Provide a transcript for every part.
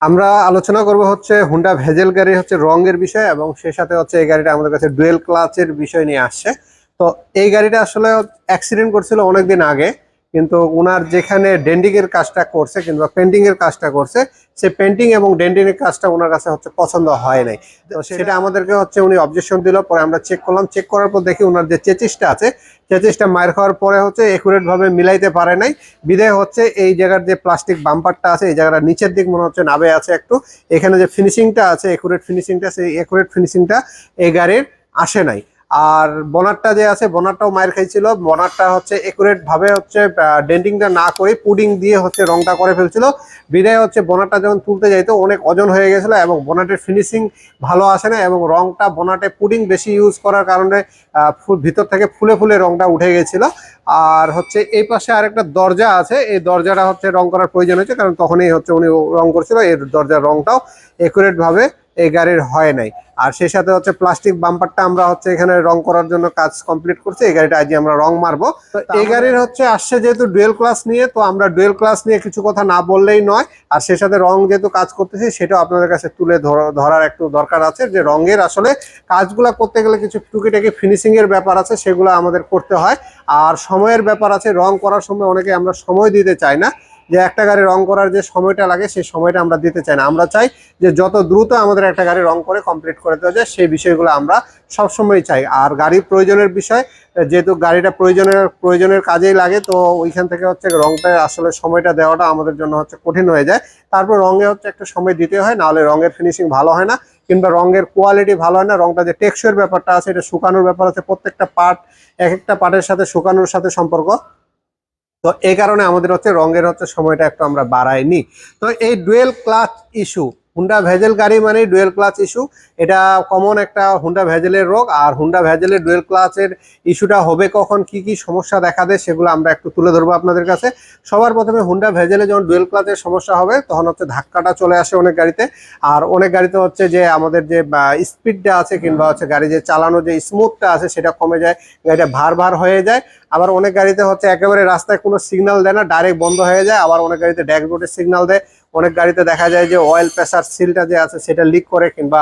আমরা আলোচনা করব হচ্ছে হুন্ডা ভেজেল গাড়ি হচ্ছে রঙের বিষয় এবং সেই সাথে হচ্ছে এই গাড়িটা আমাদের কাছে ডুয়েল ক্লাচের বিষয় নিয়ে আসছে। তো এই গাড়িটা আসলে অ্যাক্সিডেন্ট করছিল অনেকদিন আগে, কিন্তু ওনার যেখানে ডেন্টিং এর কাজটা করছে কিংবা পেন্টিং এর কাজটা করছে, সে পেন্টিং এবং ডেন্টিং এর কাজটা ওনার কাছে হচ্ছে পছন্দ হয় নাই। তো সেটা আমাদেরকে হচ্ছে উনি অবজেকশন দিল, পরে আমরা চেক করলাম, চেক করার পর দেখি ওনার যে চেচিসটা আছে, চেচিসটা মার খাওয়ার পরে হচ্ছে একুরেট ভাবে মিলাইতে পারে নাই। বিদায় হচ্ছে এই জায়গার যে প্লাস্টিক বাম্পারটা আছে, এই জায়গাটা নিচের দিক মনে হচ্ছে নাবে আছে একটু, এখানে যে ফিনিশিংটা আছে একুরেট ফিনিশিংটা, সেই একুরেট ফিনিশিংটা এই গাড়ির আসে নাই। আর বনারটা যে আছে বনারটাও মায়ের খাইছিল, বনারটা হচ্ছে একুরেট ভাবে হচ্ছে ডেন্টিংটা না করে পুডিং দিয়ে হচ্ছে রংটা করে ফেলছিল। বিদায় হচ্ছে বনারটা যখন তুলতে যাইতো অনেক ওজন হয়ে গেছিল এবং বনাটের ফিনিশিং ভালো আসে না, এবং রংটা বনাটে পুডিং বেশি ইউজ করার কারণে ভিতর থেকে ফুলে ফুলে রংটা উঠে গেছিল। আর হচ্ছে এই পাশে আরেকটা দরজা আছে, এই দরজাটা হচ্ছে রং করার প্রয়োজন হয়েছে, কারণ তখনই হচ্ছে উনি রং করছিল, এই দরজার রংটাও একুরেট ভাবে এই গাড়ির হয় নাই। আর সেই সাথে হচ্ছে প্লাস্টিক বাম্পারটা আমরা হচ্ছে এখানে রং করার জন্য কাজ কমপ্লিট করছি, এই গাড়িটা আজকে আমরা রং মারবো। তো এই গাড়ির হচ্ছে আসছে যেহেতু ডুয়েল ক্লাস নিয়ে, তো আমরা ডুয়েল ক্লাস নিয়ে কিছু কথা না বললেই নয়। আর সেই সাথে রং যেহেতু কাজ করতেছি, সেটাও আপনাদের কাছে তুলে ধরার একটু দরকার আছে, যে রঙের আসলে কাজগুলা করতে গেলে কিছু টুকিটাকি ফিনিশিং এর ব্যাপার আছে, সেগুলো আমাদের করতে হয়। আর সময়ের ব্যাপার আছে, রং করার সময় অনেকে আমরা সময় দিতে চাই না, যে একটা গাড়ি রং করার যে সময়টা লাগে সেই সময়টা আমরা দিতে চাই না। আমরা চাই যে যত দ্রুত আমাদের একটা গাড়ি রং করে কমপ্লিট করে দেওয়া যায়, সেই বিষয়গুলো আমরা সবসময় চাই। আর গাড়ির প্রয়োজনের বিষয়, যেহেতু গাড়িটা প্রয়োজনের কাজেই লাগে, তো ওইখান থেকে হচ্ছে রংটা আসলে সময়টা দেওয়াটা আমাদের জন্য হচ্ছে কঠিন হয়ে যায়। তারপর রঙে হচ্ছে একটা সময় দিতে হয়, নাহলে রঙের ফিনিশিং ভালো হয় না, কিংবা রঙের কোয়ালিটি ভালো হয় না। রংটা যে টেক্সচার ব্যাপারটা আছে, এটা শুকানোর ব্যাপার আছে, প্রত্যেকটা পার্ট এক একটা পার্টের সাথে শুকানোর সাথে সম্পর্ক। তো এই কারণে আমাদের হচ্ছে রঙের হচ্ছে সময়টা একটু আমরা বাড়াইনি। তো এই dual clutch issue, Honda Vezel গাড়ি মানে ডুয়েল ক্লাচ ইস্যু, এটা কমন একটা হুন্ডা ভেজেলের রোগ। আর হুন্ডা ভেজেলের ডুয়েল ক্লাচের ইস্যুটা হবে কখন, কি কি সমস্যা দেখা দেয়, সেগুলো আমরা একটু তুলে ধরবো আপনাদের কাছে। সবার প্রথমে হুন্ডা ভেজেলে যখন ডুয়েল ক্লাচের সমস্যা হবে, তখন হচ্ছে ধাক্কাটা চলে আসে অনেক গাড়িতে। আর অনেক গাড়িতে হচ্ছে যে আমাদের যে স্পিডটা আছে কিংবা হচ্ছে গাড়ি যে চালানো যে স্মুথটা আছে, সেটা কমে যায়, গাড়িটা ভার ভার হয়ে যায়। আবার অনেক গাড়িতে হচ্ছে একেবারে রাস্তায় কোনো সিগন্যাল দেয় না, ডাইরেক্ট বন্ধ হয়ে যায়। আবার অনেক গাড়িতে ড্যাশবোর্ডে সিগন্যাল দেয়। অনেক গাড়িতে দেখা যায় যে অয়েল প্রেসার সিলটা যে আছে সেটা লিক করে, কিংবা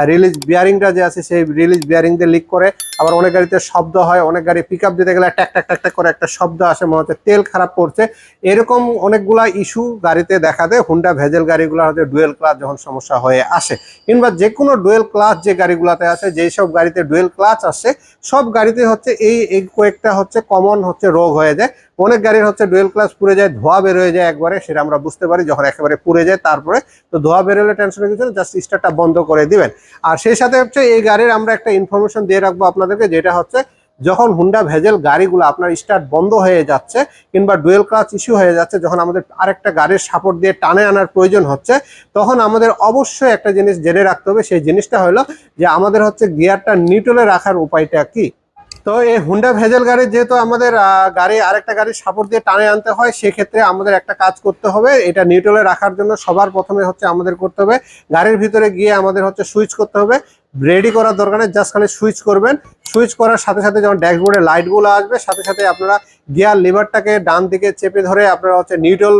রিলিজ বিয়ারিংটা যে আছে সেই রিলিজ বিয়ারিং দিয়ে লিক করে। আবার অনেক গাড়িতে শব্দ হয়, অনেক গাড়ি পিক আপ দিতে গেলে ট্যাক ট্যাক ট্যাক ট্যাক করে একটা শব্দ আসে, মনে হচ্ছে তেল খারাপ পড়ছে। এরকম অনেকগুলা ইস্যু গাড়িতে দেখা দেয় হুন্ডা ভেজেল গাড়িগুলো হচ্ছে ডুয়েল ক্লাচ যখন সমস্যা হয়ে আসে। কিংবা যে কোনো ডুয়েল ক্লাচ যে গাড়িগুলোতে আছে, যেই সব গাড়িতে ডুয়েল ক্লাচ আসে, সব গাড়িতে হচ্ছে এই কয়েকটা হচ্ছে কমন হচ্ছে রোগ হয়ে যায়। অনেক গাড়ির হচ্ছে ডুয়েল ক্লাচ পুড়ে যায়, ধোয়া বের হয়ে যায় একবারে, সেটা আমরা বুঝতে পারি যখন একেবারে পুড়ে যায়। তারপরে তো ধোয়া বেরোলে টেনশনের কিছু না, জাস্ট স্টার্টটা বন্ধ করে দিবেন। আর সেই সাথে হচ্ছে এই গাড়ির আমরা একটা ইনফরমেশন দিয়ে রাখবো আপনাদেরকে, যেটা হচ্ছে যখন হুন্ডা ভেজেল গাড়িগুলো আপনার স্টার্ট বন্ধ হয়ে যাচ্ছে কিংবা ডুয়েল ক্লাচ ইস্যু হয়ে যাচ্ছে, যখন আমাদের আরেকটা গাড়ির সাপোর্ট দিয়ে টানে আনার প্রয়োজন হচ্ছে, তখন আমাদের অবশ্যই একটা জিনিস জেনে রাখতে হবে। সেই জিনিসটা হলো যে আমাদের হচ্ছে গিয়ারটা নিউট্রালে রাখার উপায়টা কি। তো এই হুন্ডা ভেজেল গাড়ি যেহেতু আমাদের গাড়ি আরেকটা গাড়ির সাপোর্ট দিয়ে টানে আনতে হয়, সেক্ষেত্রে আমাদের একটা কাজ করতে হবে। এটা নিউট্রালে রাখার জন্য সবার প্রথমে হচ্ছে আমাদের করতে হবে, গাড়ির ভিতরে গিয়ে আমাদের হচ্ছে সুইচ করতে হবে। রেডি করার দরকার নেই, জাস্ট খালি সুইচ করবেন। সুইচ করার সাথে সাথে যখন ড্যাশবোর্ডে লাইটগুলো আসবে, সাথে সাথে আপনারা গিয়ার লিভারটাকে ডান দিকে চেপে ধরে আপনারা হচ্ছে নিউট্রাল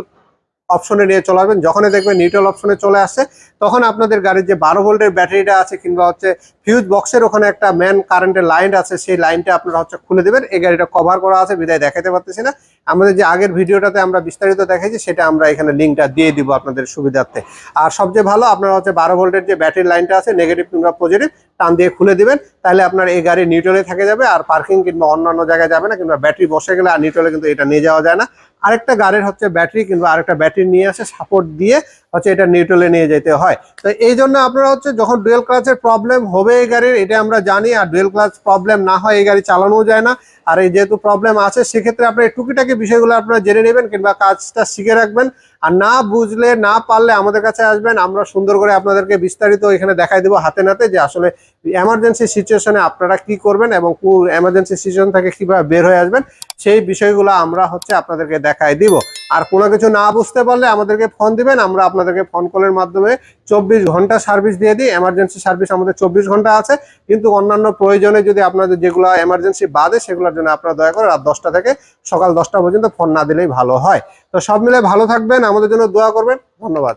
অপশনে নিয়ে চলে আসবেন। যখনই দেখবেন নিউট্রাল অপশনে চলে আসছে, তখন আপনাদের গাড়ির যে 12 ভোল্টের ব্যাটারিটা আছে কিংবা হচ্ছে ফিউজ বক্সের ওখানে একটা মেন কারেন্টের লাইন আছে, সেই লাইনটা আপনারা হচ্ছে খুলে দেবেন। এই গাড়িটা কভার করা আছে বিদায় দেখাতে পারতেছি না, আমাদের যে আগের ভিডিওটাতে আমরা বিস্তারিত দেখাইছি সেটা আমরা এখানে লিঙ্কটা দিয়ে দিব আপনাদের সুবিধার্থে। আর সবচেয়ে ভালো আপনারা হচ্ছে 12 ভোল্টের যে ব্যাটারি লাইনটা আছে, নেগেটিভ কিংবা পজিটিভ টান দিয়ে খুলে দিবেন, তাহলে আপনার এই গাড়ি নিউট্রালে থেকে যাবে, আর পার্কিং কিংবা অন্যান্য জায়গায় যাবে না, কিংবা ব্যাটারি বসে গেলে আর নিউট্রালে কিন্তু এটা নিয়ে যাওয়া যায় না। আরেকটা গাড়ির হচ্ছে ব্যাটারি কিংবা আরেকটা ব্যাটারি নিয়ে আসে সাপোর্ট দিয়ে হচ্ছে এটা নিউট্রালে নিয়ে যেতে হয়। তো এই জন্য আপনারা হচ্ছে যখন ডুয়েল ক্লাচের প্রবলেম হবে এই গাড়ির, এটা আমরা জানি। আর ডুয়েল ক্লাচ প্রবলেম না হয় এই গাড়ি চালানো যায় না। আর এই যেহেতু প্রবলেম আছে, সেক্ষেত্রে আপনার এই টুকিটাকি বিষয়গুলো আপনারা জেনে নেবেন কিংবা কাজটা শিখে রাখবেন। আর না বুঝলে না পারলে আমাদের কাছে আসবেন, আমরা সুন্দর করে আপনাদেরকে বিস্তারিত এখানে দেখাই দেবো হাতে নাতে, যে আসলে এমার্জেন্সি সিচুয়েশনে আপনারা কি করবেন এবং এমার্জেন্সি সিচুয়েশন থেকে কিভাবে বের হয়ে আসবেন, সেই বিষয়গুলো আমরা হচ্ছে আপনাদেরকে দেখাই দিব। আর কোনো কিছু না বুঝতে পারলে আমাদেরকে ফোন দিবেন, আমরা আপনাদেরকে ফোন কলের মাধ্যমে 24 ঘন্টা সার্ভিস দিয়ে দিই। এমার্জেন্সি সার্ভিস আমাদের 24 ঘন্টা আছে, কিন্তু অন্যান্য প্রয়োজনে যদি আপনাদের যেগুলো এমার্জেন্সি বাদে, সেগুলোর জন্য আপনারা দয়া করে রাত 10টা থেকে সকাল 10টা পর্যন্ত ফোন না দিলেই ভালো হয়। তো সব মিলে ভালো থাকবেন, আমাদের জন্য দোয়া করবেন। ধন্যবাদ।